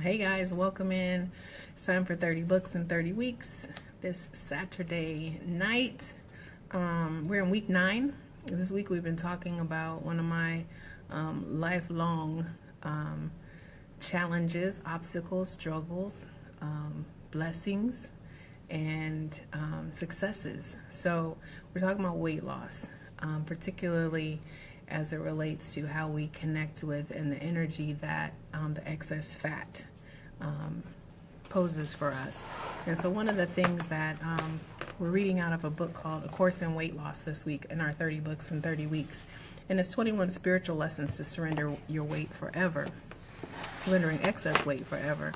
Hey guys, welcome in. It's time for 30 books in 30 weeks. This Saturday night, we're in week 9. This week we've been talking about one of my lifelong challenges, obstacles, struggles, blessings, and successes. So we're talking about weight loss, particularly as it relates to how we connect with and the energy that the excess fat poses for us. And so one of the things that we're reading out of a book called A Course in Weight Loss this week in our 30 books in 30 weeks. And it's 21 spiritual lessons to surrender your weight forever. Surrendering excess weight forever.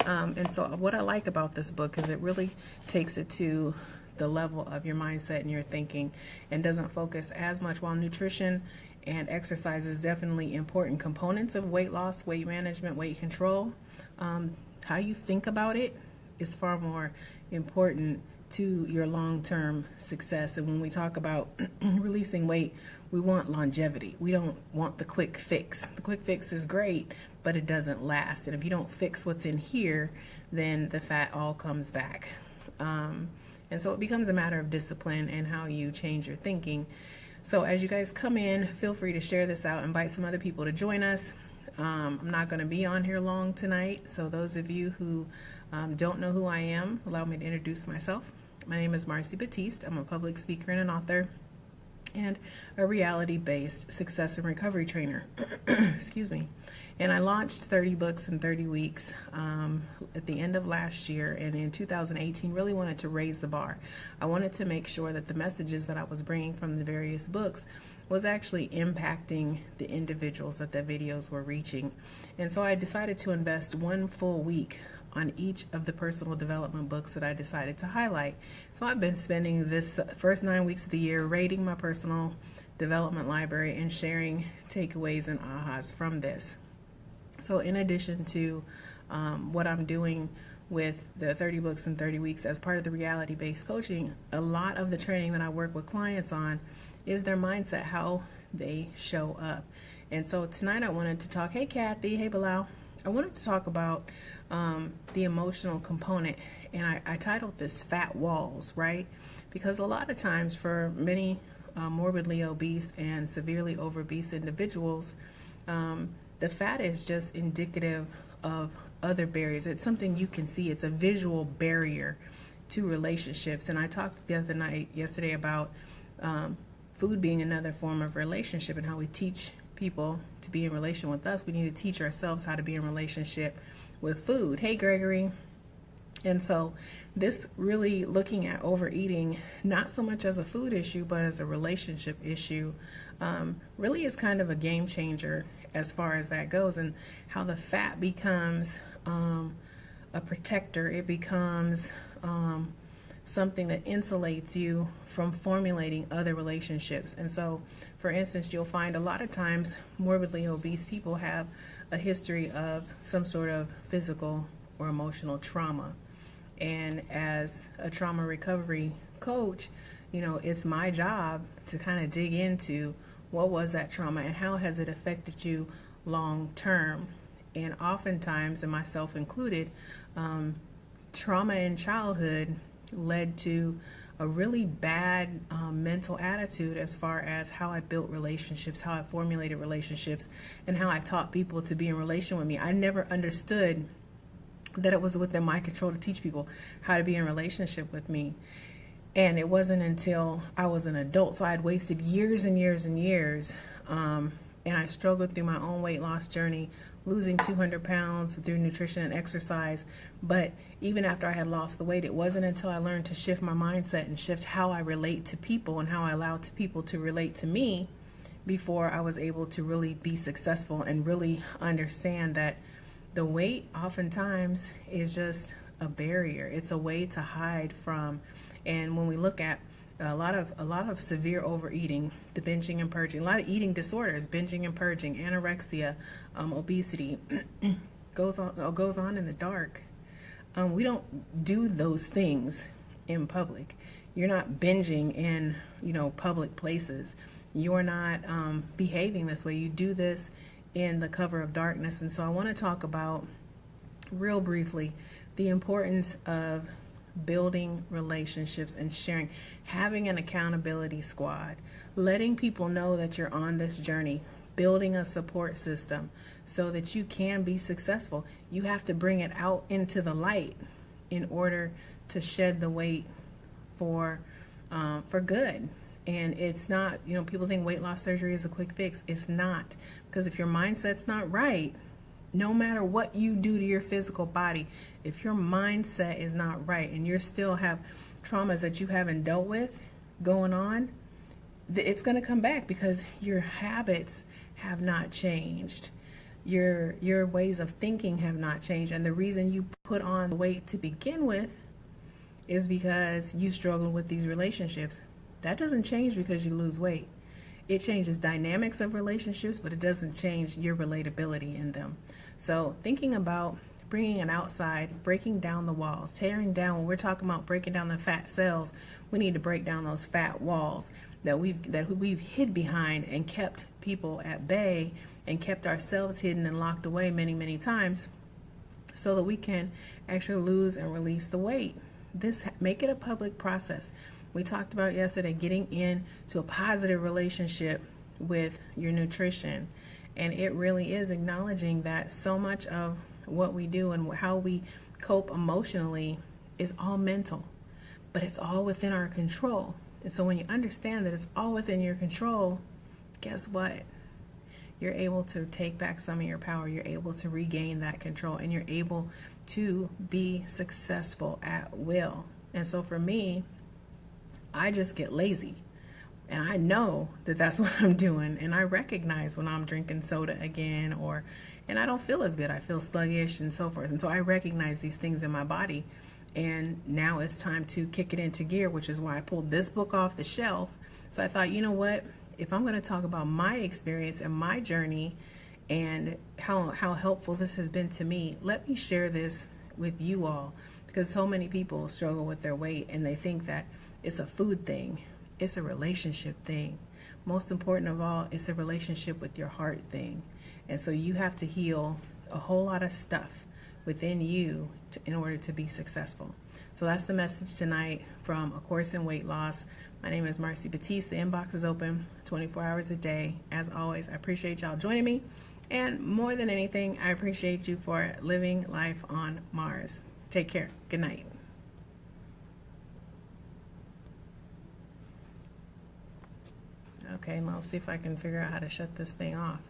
And so what I like about this book is it really takes it to the level of your mindset and your thinking and doesn't focus as much. While nutrition and exercise is definitely important components of weight loss, weight management, weight control, how you think about it is far more important to your long-term success. And when we talk about releasing weight, we want longevity. We don't want the quick fix. The quick fix is great, but it doesn't last. And if you don't fix what's in here, then the fat all comes back. And so it becomes a matter of discipline and how you change your thinking. So as you guys come in, feel free to share this out, invite some other people to join us. I'm not going to be on here long tonight, so those of you who don't know who I am, allow me to introduce myself. My name is Marcy Batiste. I'm a public speaker and an author and a reality-based success and recovery trainer. Excuse me. And I launched 30 books in 30 weeks at the end of last year, and in 2018 really wanted to raise the bar. I wanted to make sure that the messages that I was bringing from the various books was actually impacting the individuals that the videos were reaching. And so I decided to invest one full week on each of the personal development books that I decided to highlight. So I've been spending this first 9 weeks of the year rating my personal development library and sharing takeaways and ahas from this. So in addition to what I'm doing with the 30 books in 30 weeks as part of the reality-based coaching, a lot of the training that I work with clients on is their mindset, how they show up. And so tonight I wanted to talk, hey Kathy, hey Bilal, I wanted to talk about the emotional component, and I titled this Fat Walls, right? Because a lot of times for many morbidly obese and severely obese individuals, the fat is just indicative of other barriers. It's something you can see. It's a visual barrier to relationships. And I talked yesterday about food being another form of relationship and how we teach people to be in relation with us. We need to teach ourselves how to be in relationship with food. Hey, Gregory. And so this really looking at overeating, not so much as a food issue, but as a relationship issue, really is kind of a game changer as far as that goes, and how the fat becomes a protector. It becomes something that insulates you from formulating other relationships. And so, for instance, you'll find a lot of times morbidly obese people have a history of some sort of physical or emotional trauma. And as a trauma recovery coach, you know, it's my job to kind of dig into what was that trauma and how has it affected you long term. And oftentimes, and myself included, trauma in childhood led to a really bad mental attitude as far as how I built relationships, how I formulated relationships, and how I taught people to be in relation with me. I never understood that it was within my control to teach people how to be in relationship with me. And it wasn't until I was an adult, so I had wasted years and years and years, and I struggled through my own weight loss journey, losing 200 pounds through nutrition and exercise. But even after I had lost the weight, it wasn't until I learned to shift my mindset and shift how I relate to people and how I allow people to relate to me before I was able to really be successful and really understand that the weight oftentimes is just a barrier. It's a way to hide from. And when we look at a lot of severe overeating, the binging and purging, a lot of eating disorders, binging and purging, anorexia, obesity, goes on in the dark. We don't do those things in public. You're not binging in public places. You're not behaving this way. You do this in the cover of darkness. And so I want to talk about real briefly, the importance of building relationships and sharing, having an accountability squad, letting people know that you're on this journey, building a support system so that you can be successful. You have to bring it out into the light in order to shed the weight for good. And it's not, people think weight loss surgery is a quick fix. It's not, because if your mindset's not right, no matter what you do to your physical body, if your mindset is not right and you still have traumas that you haven't dealt with going on, it's going to come back because your habits have not changed. Your ways of thinking have not changed. And the reason you put on the weight to begin with is because you struggled with these relationships. That doesn't change because you lose weight. It changes dynamics of relationships, but it doesn't change your relatability in them. So thinking about bringing it outside, breaking down the walls, tearing down, when we're talking about breaking down the fat cells, we need to break down those fat walls that we've hid behind and kept people at bay and kept ourselves hidden and locked away many, many times, so that we can actually lose and release the weight. Make it a public process. We talked about yesterday getting into a positive relationship with your nutrition. And it really is acknowledging that so much of what we do and how we cope emotionally is all mental, but it's all within our control. And so when you understand that it's all within your control, guess what? You're able to take back some of your power. You're able to regain that control, and you're able to be successful at will. And so for me, I just get lazy, and I know that that's what I'm doing, and I recognize when I'm drinking soda again, and I don't feel as good. I feel sluggish and so forth. And so I recognize these things in my body, and now it's time to kick it into gear, which is why I pulled this book off the shelf. So I thought, you know what? If I'm going to talk about my experience and my journey and how helpful this has been to me, let me share this with you all, because so many people struggle with their weight and they think that it's a food thing. It's a relationship thing. Most important of all, it's a relationship with your heart thing. And so you have to heal a whole lot of stuff within you in order to be successful. So that's the message tonight from A Course in Weight Loss. My name is Marcy Batiste. The inbox is open 24 hours a day. As always, I appreciate y'all joining me. And more than anything, I appreciate you for living life on Mars. Take care. Good night. Okay, now I'll see if I can figure out how to shut this thing off.